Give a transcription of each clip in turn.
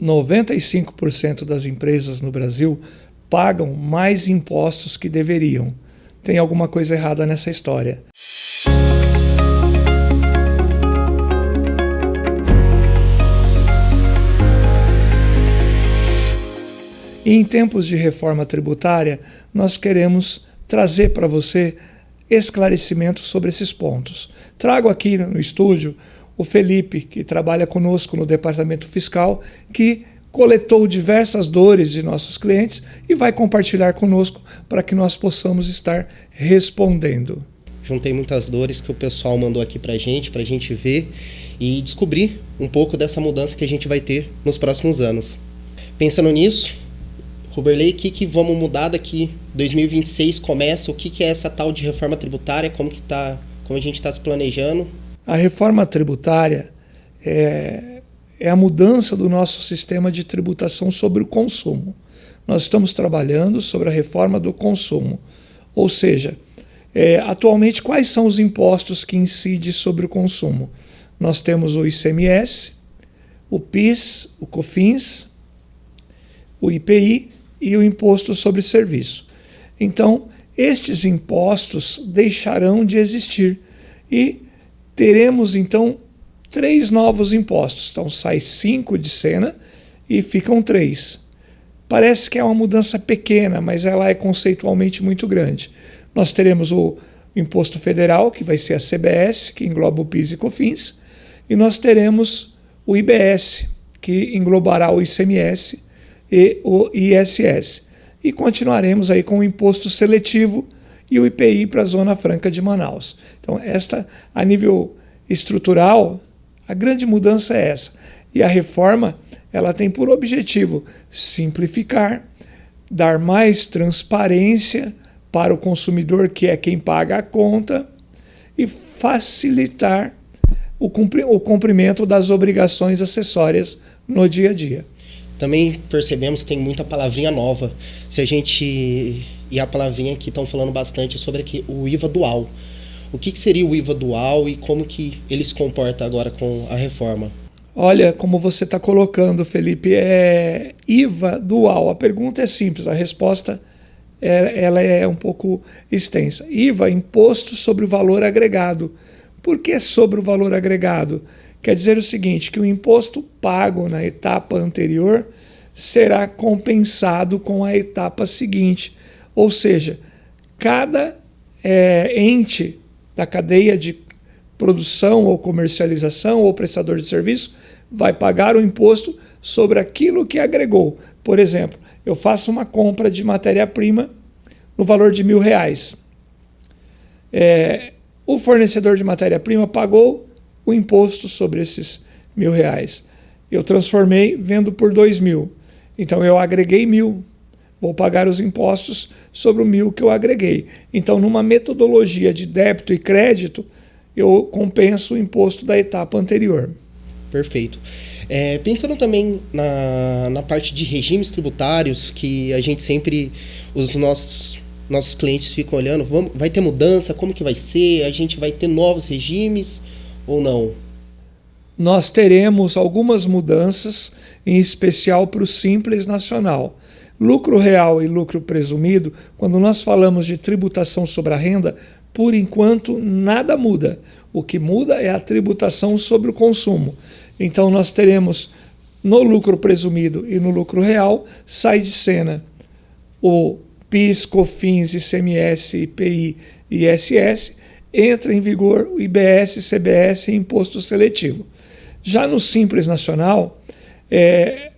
95% das empresas no Brasil pagam mais impostos que deveriam. Tem alguma coisa errada nessa história. E em tempos de reforma tributária, nós queremos trazer para você esclarecimentos sobre esses pontos. Trago aqui no estúdio o Felipe, que trabalha conosco no departamento fiscal, que coletou diversas dores de nossos clientes e vai compartilhar conosco para que nós possamos estar respondendo. Juntei muitas dores que o pessoal mandou aqui para a gente ver e descobrir um pouco dessa mudança que a gente vai ter nos próximos anos. Pensando nisso, Ruberley, o que vamos mudar daqui? 2026 começa, o que é essa tal de reforma tributária, como a gente está se planejando? A reforma tributária é a mudança do nosso sistema de tributação sobre o consumo. Nós estamos trabalhando sobre a reforma do consumo, ou seja, atualmente quais são os impostos que incidem sobre o consumo? Nós temos o ICMS, o PIS, o COFINS, o IPI e o Imposto sobre Serviço. Então, estes impostos deixarão de existir e teremos, então, 3 novos impostos. Então, sai 5 de cena e ficam 3. Parece que é uma mudança pequena, mas ela é conceitualmente muito grande. Nós teremos o Imposto Federal, que vai ser a CBS, que engloba o PIS e COFINS, e nós teremos o IBS, que englobará o ICMS e o ISS. E continuaremos aí com o imposto seletivo e o IPI para a Zona Franca de Manaus. Então, a nível estrutural, a grande mudança é essa. E a reforma, ela tem por objetivo simplificar, dar mais transparência para o consumidor, que é quem paga a conta, e facilitar o cumprimento das obrigações acessórias no dia a dia. Também percebemos que tem muita palavrinha nova. E a palavrinha que estão falando bastante sobre o IVA dual. O que seria o IVA dual e como que ele se comporta agora com a reforma? Olha, como você está colocando, Felipe, IVA dual. A pergunta é simples, a resposta ela é um pouco extensa. IVA, Imposto sobre o Valor Agregado. Por que sobre o valor agregado? Quer dizer o seguinte, que o imposto pago na etapa anterior será compensado com a etapa seguinte. Ou seja, cada ente da cadeia de produção ou comercialização ou prestador de serviço vai pagar o imposto sobre aquilo que agregou. Por exemplo, eu faço uma compra de matéria-prima no valor de R$1.000. O fornecedor de matéria-prima pagou o imposto sobre esses R$1.000. Eu transformei, vendo por R$2.000. Então eu agreguei 1.000. Vou pagar os impostos sobre o 1.000 que eu agreguei. Então, numa metodologia de débito e crédito, eu compenso o imposto da etapa anterior. Perfeito. Pensando também na parte de regimes tributários, que a gente sempre, os nossos clientes ficam olhando, vai ter mudança, como que vai ser? A gente vai ter novos regimes ou não? Nós teremos algumas mudanças, em especial para o Simples Nacional. Lucro real e lucro presumido, quando nós falamos de tributação sobre a renda, por enquanto nada muda. O que muda é a tributação sobre o consumo. Então nós teremos no lucro presumido e no lucro real, sai de cena o PIS, COFINS, ICMS, IPI e ISS, entra em vigor o IBS, CBS e Imposto Seletivo. Já no Simples Nacional,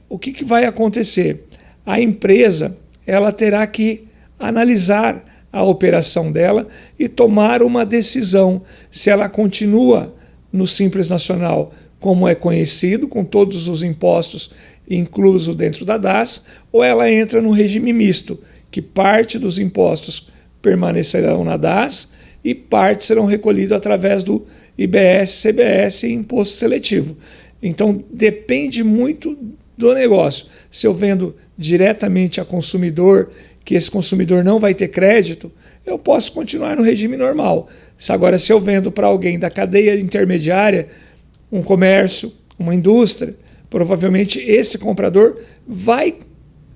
o que vai acontecer? A empresa ela terá que analisar a operação dela e tomar uma decisão se ela continua no Simples Nacional como é conhecido, com todos os impostos incluso dentro da DAS, ou ela entra no regime misto, que parte dos impostos permanecerão na DAS e parte serão recolhidos através do IBS, CBS e Imposto Seletivo. Então depende muito do negócio. Se eu vendo diretamente a consumidor, que esse consumidor não vai ter crédito, eu posso continuar no regime normal. Agora, se eu vendo para alguém da cadeia intermediária, um comércio, uma indústria, provavelmente esse comprador vai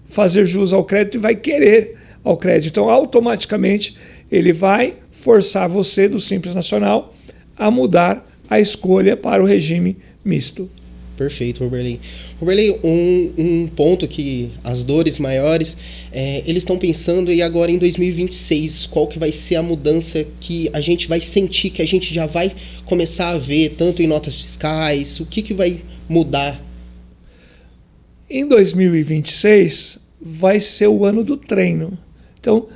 fazer jus ao crédito e vai querer ao crédito. Então, automaticamente, ele vai forçar você do Simples Nacional a mudar a escolha para o regime misto. Perfeito, Roberley. Roberley, um ponto que as dores maiores, eles estão pensando e agora em 2026, qual que vai ser a mudança que a gente vai sentir, que a gente já vai começar a ver, tanto em notas fiscais, o que vai mudar? Em 2026 vai ser o ano do treino. Então,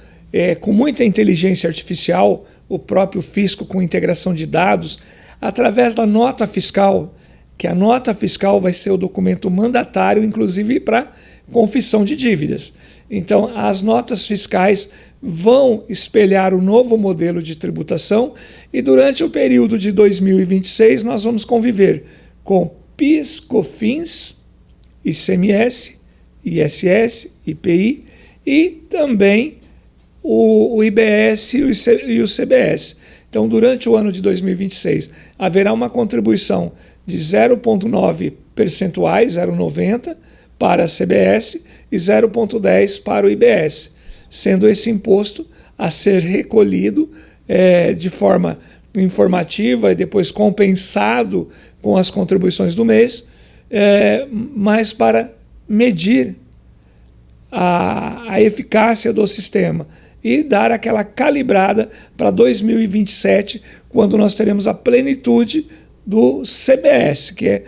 com muita inteligência artificial, o próprio fisco com integração de dados, através da nota fiscal, que a nota fiscal vai ser o documento mandatário, inclusive para confissão de dívidas. Então, as notas fiscais vão espelhar o novo modelo de tributação e durante o período de 2026 nós vamos conviver com PIS, COFINS, ICMS, ISS, IPI e também o IBS e o CBS. Então, durante o ano de 2026, haverá uma contribuição de 0,9 percentuais, 0,90 para a CBS e 0,10 para o IBS, sendo esse imposto a ser recolhido de forma informativa e depois compensado com as contribuições do mês, mas para medir a eficácia do sistema e dar aquela calibrada para 2027, quando nós teremos a plenitude do CBS, que é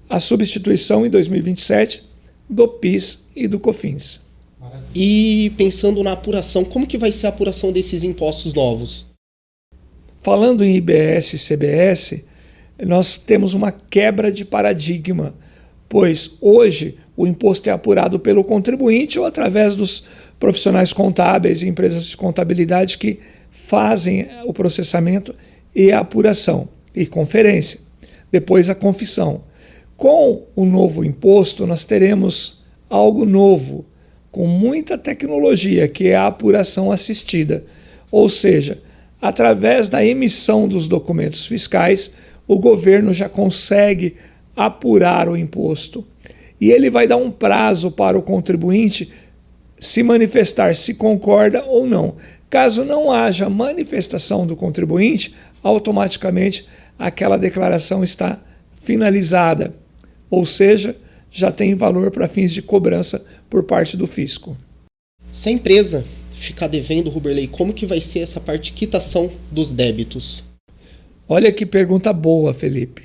a substituição em 2027 do PIS e do COFINS. E pensando na apuração, como que vai ser a apuração desses impostos novos? Falando em IBS e CBS, nós temos uma quebra de paradigma, pois hoje o imposto é apurado pelo contribuinte ou através dos profissionais contábeis e empresas de contabilidade que fazem o processamento e a apuração e conferência, depois a confissão. Com o novo imposto, nós teremos algo novo, com muita tecnologia, que é a apuração assistida, ou seja, através da emissão dos documentos fiscais, o governo já consegue apurar o imposto. E ele vai dar um prazo para o contribuinte se manifestar se concorda ou não. Caso não haja manifestação do contribuinte, automaticamente aquela declaração está finalizada, ou seja, já tem valor para fins de cobrança por parte do fisco. Se a empresa ficar devendo, Roberley, como que vai ser essa parte de quitação dos débitos? Olha que pergunta boa, Felipe.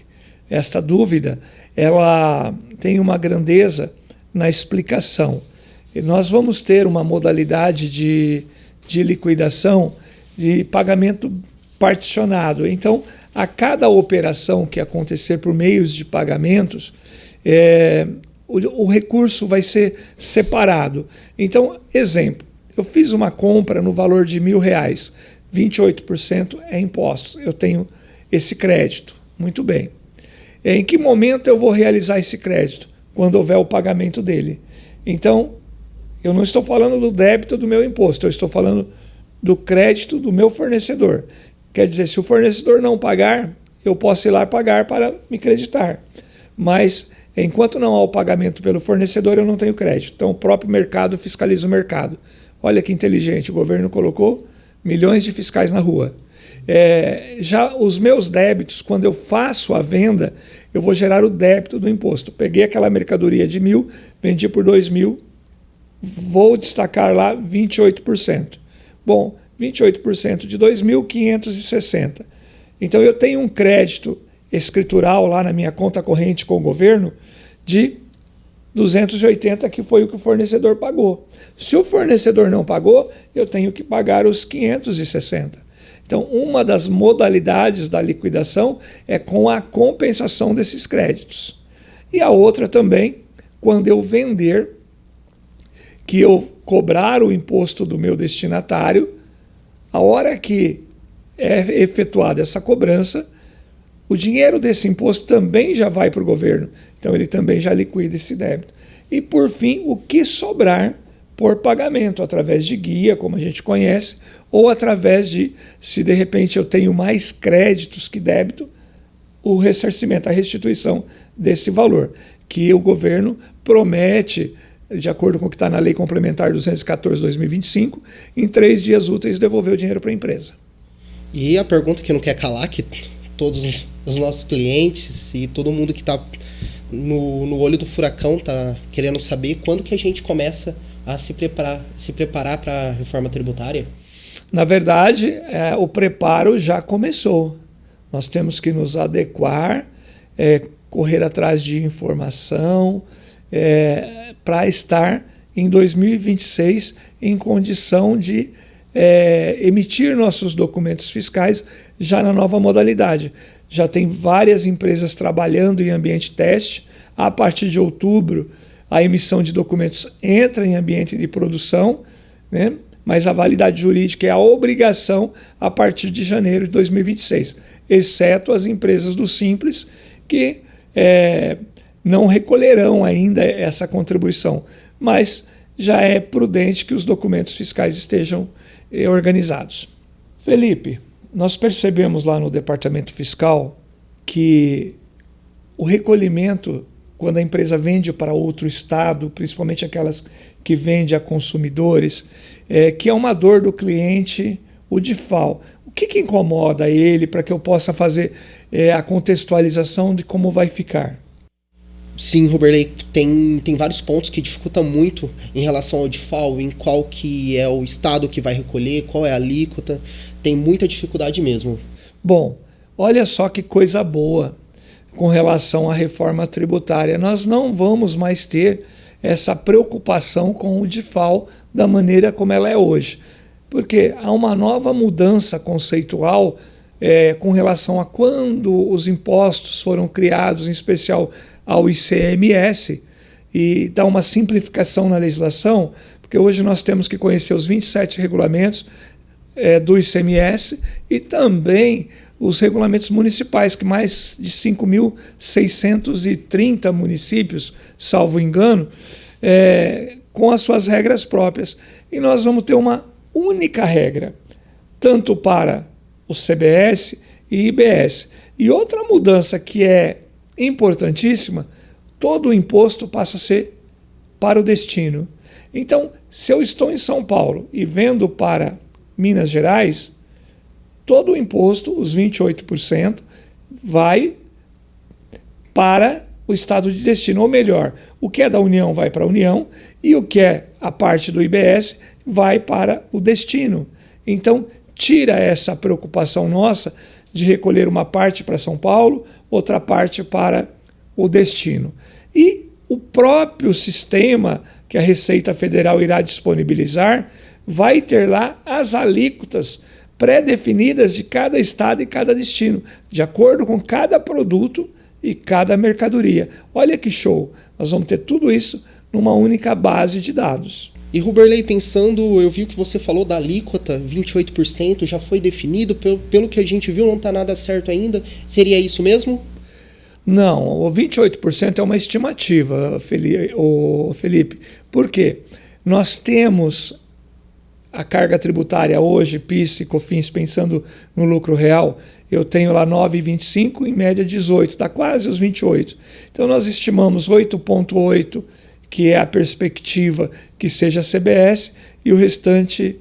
Esta dúvida, ela tem uma grandeza na explicação. E nós vamos ter uma modalidade de liquidação de pagamento particionado. Então, a cada operação que acontecer por meios de pagamentos, o recurso vai ser separado. Então, exemplo, eu fiz uma compra no valor de R$1.000, 28% é impostos. Eu tenho esse crédito. Muito bem. Em que momento eu vou realizar esse crédito? Quando houver o pagamento dele. Então, eu não estou falando do débito do meu imposto, eu estou falando do crédito do meu fornecedor. Quer dizer, se o fornecedor não pagar, eu posso ir lá pagar para me creditar. Mas, enquanto não há o pagamento pelo fornecedor, eu não tenho crédito. Então, o próprio mercado fiscaliza o mercado. Olha que inteligente, o governo colocou milhões de fiscais na rua. Já os meus débitos, quando eu faço a venda, eu vou gerar o débito do imposto. Peguei aquela mercadoria de 1.000, vendi por 2.000, vou destacar lá 28%. Bom, 28% de 2.560. Então eu tenho um crédito escritural lá na minha conta corrente com o governo de 280, que foi o que o fornecedor pagou. Se o fornecedor não pagou, eu tenho que pagar os 560. Então, uma das modalidades da liquidação é com a compensação desses créditos. E a outra também, quando eu vender, que eu cobrar o imposto do meu destinatário, a hora que é efetuada essa cobrança, o dinheiro desse imposto também já vai para o governo. Então, ele também já liquida esse débito. E, por fim, o que sobrar por pagamento, através de guia, como a gente conhece, ou através de, se de repente eu tenho mais créditos que débito, o ressarcimento, a restituição desse valor, que o governo promete, de acordo com o que está na Lei Complementar 214/2025, em 3 dias úteis devolver o dinheiro para a empresa. E a pergunta que não quer calar, que todos os nossos clientes e todo mundo que está no olho do furacão está querendo saber quando que a gente começa a se preparar para a reforma tributária? Na verdade, o preparo já começou. Nós temos que nos adequar, correr atrás de informação, para estar em 2026 em condição de emitir nossos documentos fiscais já na nova modalidade. Já tem várias empresas trabalhando em ambiente teste. A partir de outubro, a emissão de documentos entra em ambiente de produção, né? Mas a validade jurídica é a obrigação a partir de janeiro de 2026, exceto as empresas do Simples, que não recolherão ainda essa contribuição, mas já é prudente que os documentos fiscais estejam organizados. Felipe, nós percebemos lá no departamento fiscal que o recolhimento, quando a empresa vende para outro estado, principalmente aquelas que vendem a consumidores, que é uma dor do cliente, o DIFAL. O que incomoda ele para que eu possa fazer a contextualização de como vai ficar? Sim, Ruberley, tem vários pontos que dificultam muito em relação ao DIFAL, em qual que é o estado que vai recolher, qual é a alíquota, tem muita dificuldade mesmo. Bom, olha só que coisa boa com relação à reforma tributária. Nós não vamos mais ter essa preocupação com o DIFAL da maneira como ela é hoje, porque há uma nova mudança conceitual com relação a quando os impostos foram criados, em especial ao ICMS, e dá uma simplificação na legislação, porque hoje nós temos que conhecer os 27 regulamentos do ICMS e também os regulamentos municipais, que mais de 5.630 municípios, salvo engano, com as suas regras próprias. E nós vamos ter uma única regra, tanto para o CBS e IBS. E outra mudança que é importantíssima, todo o imposto passa a ser para o destino. Então, se eu estou em São Paulo e vendo para Minas Gerais, todo o imposto, os 28%, vai para o estado de destino. Ou melhor, o que é da União vai para a União e o que é a parte do IBS vai para o destino. Então, tira essa preocupação nossa de recolher uma parte para São Paulo, outra parte para o destino. E o próprio sistema que a Receita Federal irá disponibilizar vai ter lá as alíquotas pré-definidas de cada estado e cada destino, de acordo com cada produto e cada mercadoria. Olha que show! Nós vamos ter tudo isso numa única base de dados. E Ruberley, pensando, eu vi que você falou da alíquota, 28%, já foi definido, pelo que a gente viu não está nada certo ainda, seria isso mesmo? Não, o 28% é uma estimativa, Felipe. Por quê? Nós temos a carga tributária hoje, PIS e COFINS, pensando no lucro real, eu tenho lá 9,25, em média 18, dá quase os 28. Então nós estimamos 8,8, que é a perspectiva que seja a CBS, e o restante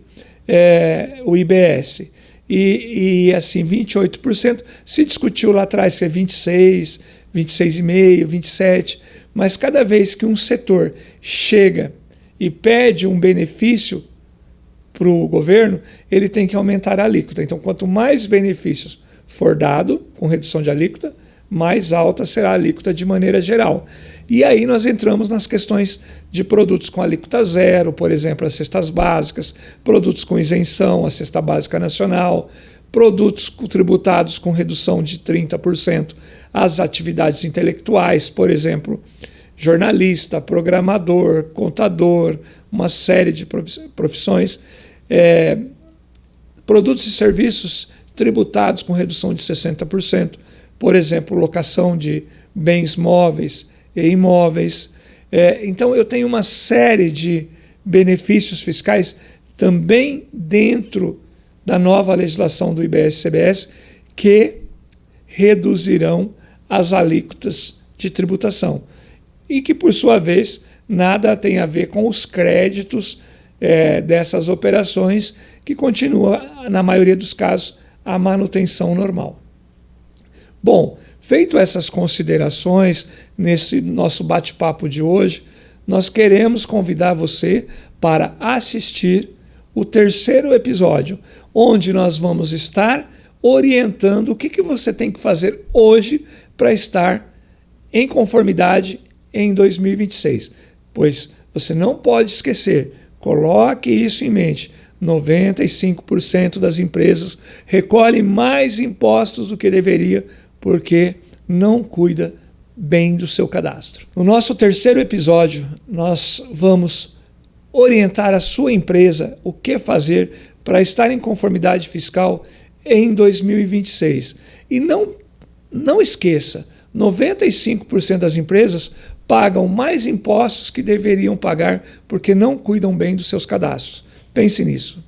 o IBS. E assim, 28%, se discutiu lá atrás se é 26, 26,5, 27, mas cada vez que um setor chega e pede um benefício para o governo, ele tem que aumentar a alíquota. Então, quanto mais benefícios for dado, com redução de alíquota, mais alta será a alíquota de maneira geral. E aí nós entramos nas questões de produtos com alíquota zero, por exemplo, as cestas básicas, produtos com isenção, a cesta básica nacional, produtos tributados com redução de 30%, as atividades intelectuais, por exemplo, jornalista, programador, contador, uma série de profissões, produtos e serviços tributados com redução de 60%, por exemplo, locação de bens móveis e imóveis. Então, eu tenho uma série de benefícios fiscais também dentro da nova legislação do IBS-CBS que reduzirão as alíquotas de tributação. e que, por sua vez, nada tem a ver com os créditos dessas operações, que continua, na maioria dos casos, a manutenção normal. Bom, feito essas considerações nesse nosso bate-papo de hoje, nós queremos convidar você para assistir o 3º episódio, onde nós vamos estar orientando o que você tem que fazer hoje para estar em conformidade em 2026. Pois você não pode esquecer, coloque isso em mente, 95% das empresas recolhem mais impostos do que deveria porque não cuida bem do seu cadastro. No nosso 3º episódio, nós vamos orientar a sua empresa o que fazer para estar em conformidade fiscal em 2026. E não esqueça, 95% das empresas pagam mais impostos que deveriam pagar porque não cuidam bem dos seus cadastros. Pense nisso.